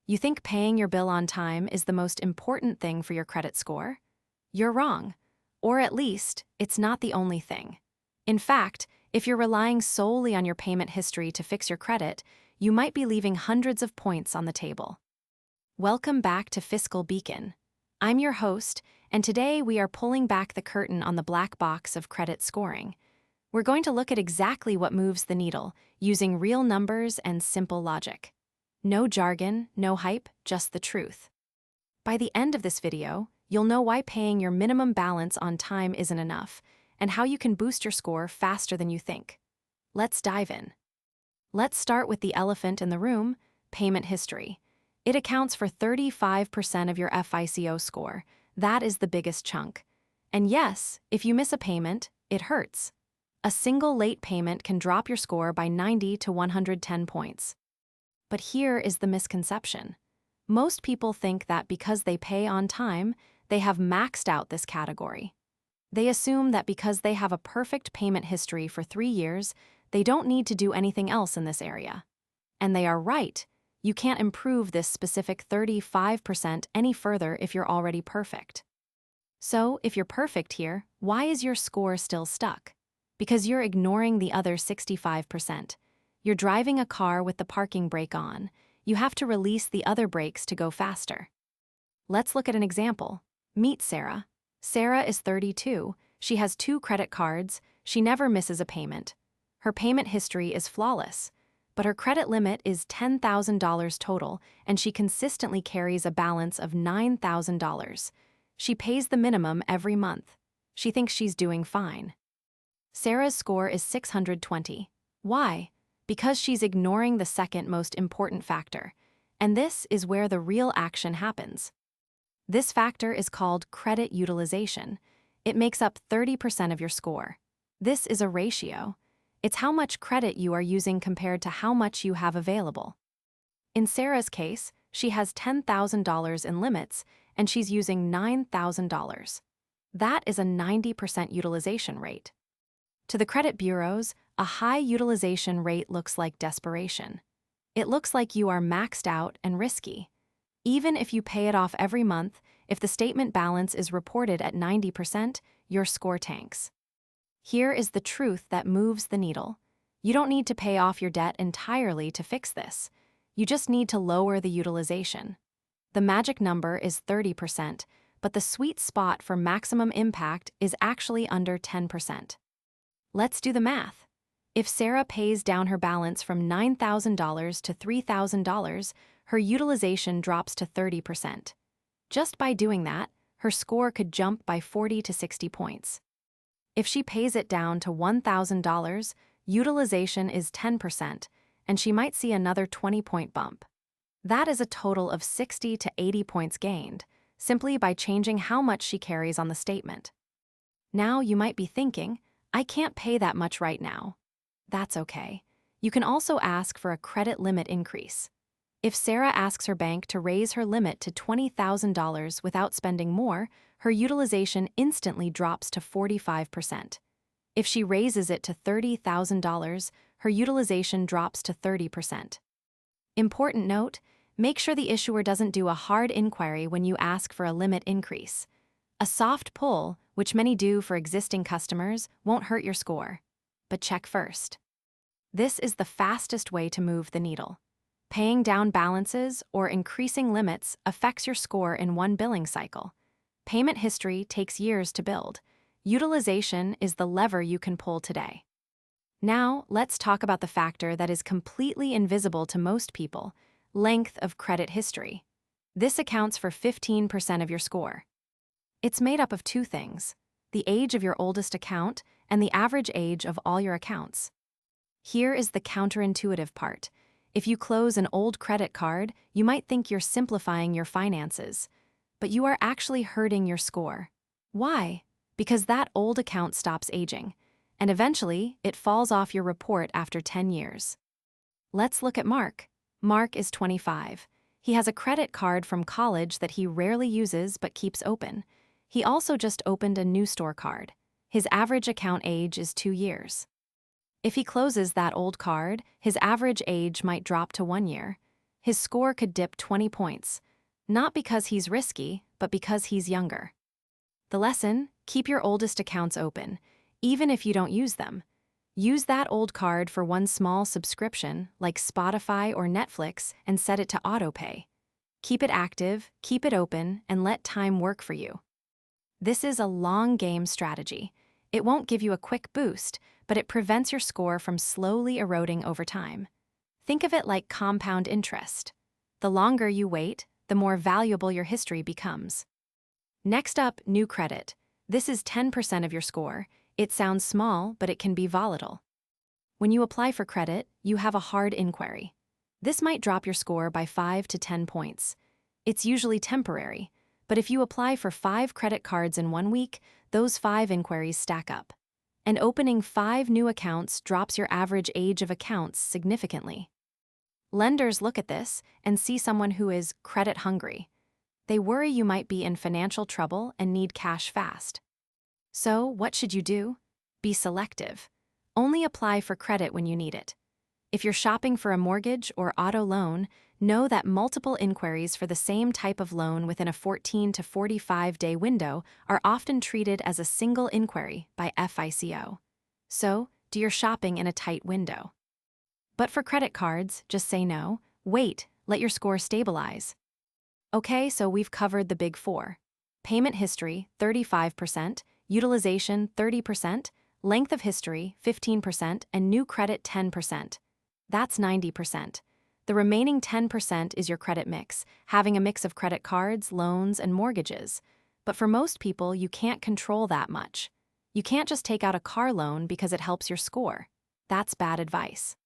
You think paying your bill on time is the most important thing for your credit score? You're wrong. Or at least, it's not the only thing. In fact, if you're relying solely on your payment history to fix your credit, you might be leaving hundreds of points on the table. Welcome back to Fiscal Beacon. I'm your host, and today we are pulling back the curtain on the black box of credit scoring. We're going to look at exactly what moves the needle, using real numbers and simple logic. No jargon, no hype, just the truth. By the end of this video, you'll know why paying your minimum balance on time isn't enough, and how you can boost your score faster than you think. Let's dive in. Let's start with the elephant in the room, payment history. It accounts for 35% of your FICO score. That is the biggest chunk. And yes, if you miss a payment, it hurts. A single late payment can drop your score by 90 to 110 points. But here is the misconception. Most people think that because they pay on time, they have maxed out this category. They assume that because they have a perfect payment history for 3 years, they don't need to do anything else in this area. And they are right. You can't improve this specific 35% any further if you're already perfect. So, if you're perfect here, why is your score still stuck? Because you're ignoring the other 65%. You're driving a car with the parking brake on. You have to release the other brakes to go faster. Let's look at an example. Meet Sarah. Sarah is 32. She has 2 credit cards. She never misses a payment. Her payment history is flawless. But her credit limit is $10,000 total, and she consistently carries a balance of $9,000. She pays the minimum every month. She thinks she's doing fine. Sarah's score is 620. Why? Because she's ignoring the second most important factor. And this is where the real action happens. This factor is called credit utilization. It makes up 30% of your score. This is a ratio. It's how much credit you are using compared to how much you have available. In Sarah's case, she has $10,000 in limits, and she's using $9,000. That is a 90% utilization rate. To the credit bureaus, a high utilization rate looks like desperation. It looks like you are maxed out and risky. Even if you pay it off every month, if the statement balance is reported at 90%, your score tanks. Here is the truth that moves the needle. You don't need to pay off your debt entirely to fix this. You just need to lower the utilization. The magic number is 30%, but the sweet spot for maximum impact is actually under 10%. Let's do the math. If Sarah pays down her balance from $9,000 to $3,000, her utilization drops to 30%. Just by doing that, her score could jump by 40 to 60 points. If she pays it down to $1,000, utilization is 10%, and she might see another 20-point bump. That is a total of 60 to 80 points gained, simply by changing how much she carries on the statement. Now you might be thinking, I can't pay that much right now. That's okay. You can also ask for a credit limit increase. If Sarah asks her bank to raise her limit to $20,000 without spending more, her utilization instantly drops to 45%. If she raises it to $30,000, her utilization drops to 30%. Important note, make sure the issuer doesn't do a hard inquiry when you ask for a limit increase. A soft pull, which many do for existing customers, won't hurt your score. But check first. This is the fastest way to move the needle. Paying down balances or increasing limits affects your score in one billing cycle. Payment history takes years to build. Utilization is the lever you can pull today. Now, let's talk about the factor that is completely invisible to most people, length of credit history. This accounts for 15% of your score. It's made up of 2 things: the age of your oldest account and the average age of all your accounts. Here is the counterintuitive part. If you close an old credit card, you might think you're simplifying your finances, but you are actually hurting your score. Why? Because that old account stops aging, and eventually it falls off your report after 10 years. Let's look at Mark. Mark is 25. He has a credit card from college that he rarely uses but keeps open. He also just opened a new store card. His average account age is 2 years. If he closes that old card, his average age might drop to 1 year. his score could dip 20 points. Not because he's risky, but because he's younger. The lesson: keep your oldest accounts open, even if you don't use them. Use that old card for one small subscription, like Spotify or Netflix, and set it to autopay. Keep it active, keep it open, and let time work for you. This is a long game strategy. It won't give you a quick boost, but it prevents your score from slowly eroding over time. Think of it like compound interest. The longer you wait, the more valuable your history becomes. Next up, new credit. This is 10% of your score. It sounds small, but it can be volatile. When you apply for credit, you have a hard inquiry. This might drop your score by 5 to 10 points. It's usually temporary, but if you apply for 5 credit cards in 1 week, those 5 inquiries stack up. And opening 5 new accounts drops your average age of accounts significantly. Lenders look at this and see someone who is credit hungry. They worry you might be in financial trouble and need cash fast. So, what should you do? Be selective. Only apply for credit when you need it. If you're shopping for a mortgage or auto loan, know that multiple inquiries for the same type of loan within a 14 to 45-day window are often treated as a single inquiry by FICO. So, do your shopping in a tight window. But for credit cards, just say no, wait, let your score stabilize. Okay, so we've covered the big 4. Payment history, 35%, utilization, 30%, length of history, 15%, and new credit, 10%. That's 90%. The remaining 10% is your credit mix, having a mix of credit cards, loans, and mortgages. But for most people, you can't control that much. You can't just take out a car loan because it helps your score. That's bad advice.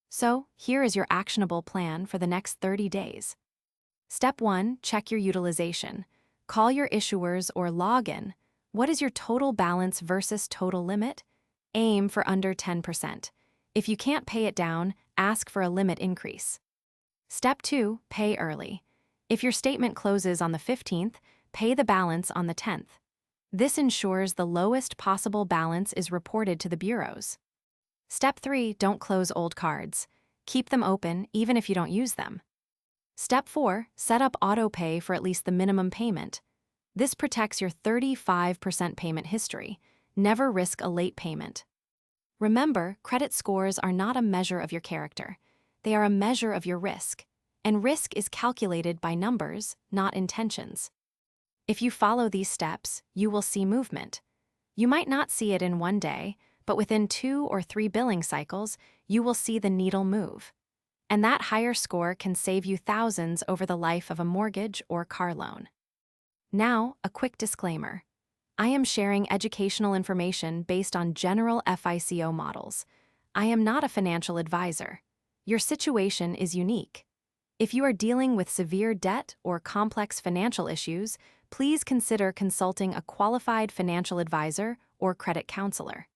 So, here is your actionable plan for the next 30 days. Step 1, check your utilization. Call your issuers or log in. What is your total balance versus total limit? Aim for under 10%. If you can't pay it down, ask for a limit increase. Step 2, pay early. If your statement closes on the 15th, pay the balance on the 10th. This ensures the lowest possible balance is reported to the bureaus. Step 3, don't close old cards. Keep them open even if you don't use them. Step 4, set up autopay for at least the minimum payment. This protects your 35% payment history. Never risk a late payment. Remember, credit scores are not a measure of your character. They are a measure of your risk. And risk is calculated by numbers, not intentions. If you follow these steps, you will see movement. You might not see it in one day, but within 2 or 3 billing cycles, you will see the needle move. And that higher score can save you thousands over the life of a mortgage or car loan. Now, a quick disclaimer. I am sharing educational information based on general FICO models. I am not a financial advisor. Your situation is unique. If you are dealing with severe debt or complex financial issues, please consider consulting a qualified financial advisor or credit counselor.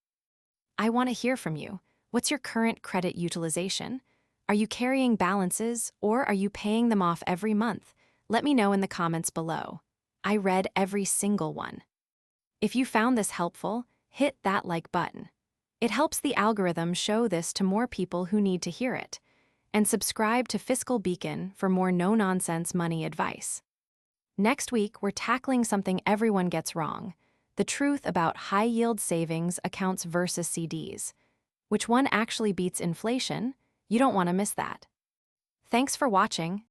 I want to hear from you. What's your current credit utilization? Are you carrying balances, or are you paying them off every month? Let me know in the comments below. I read every single one. If you found this helpful, hit that like button. It helps the algorithm show this to more people who need to hear it. And subscribe to Fiscal Beacon for more no-nonsense money advice. Next week, we're tackling something everyone gets wrong: the truth about high-yield savings accounts versus CDs. Which one actually beats inflation? You don't want to miss that. Thanks for watching,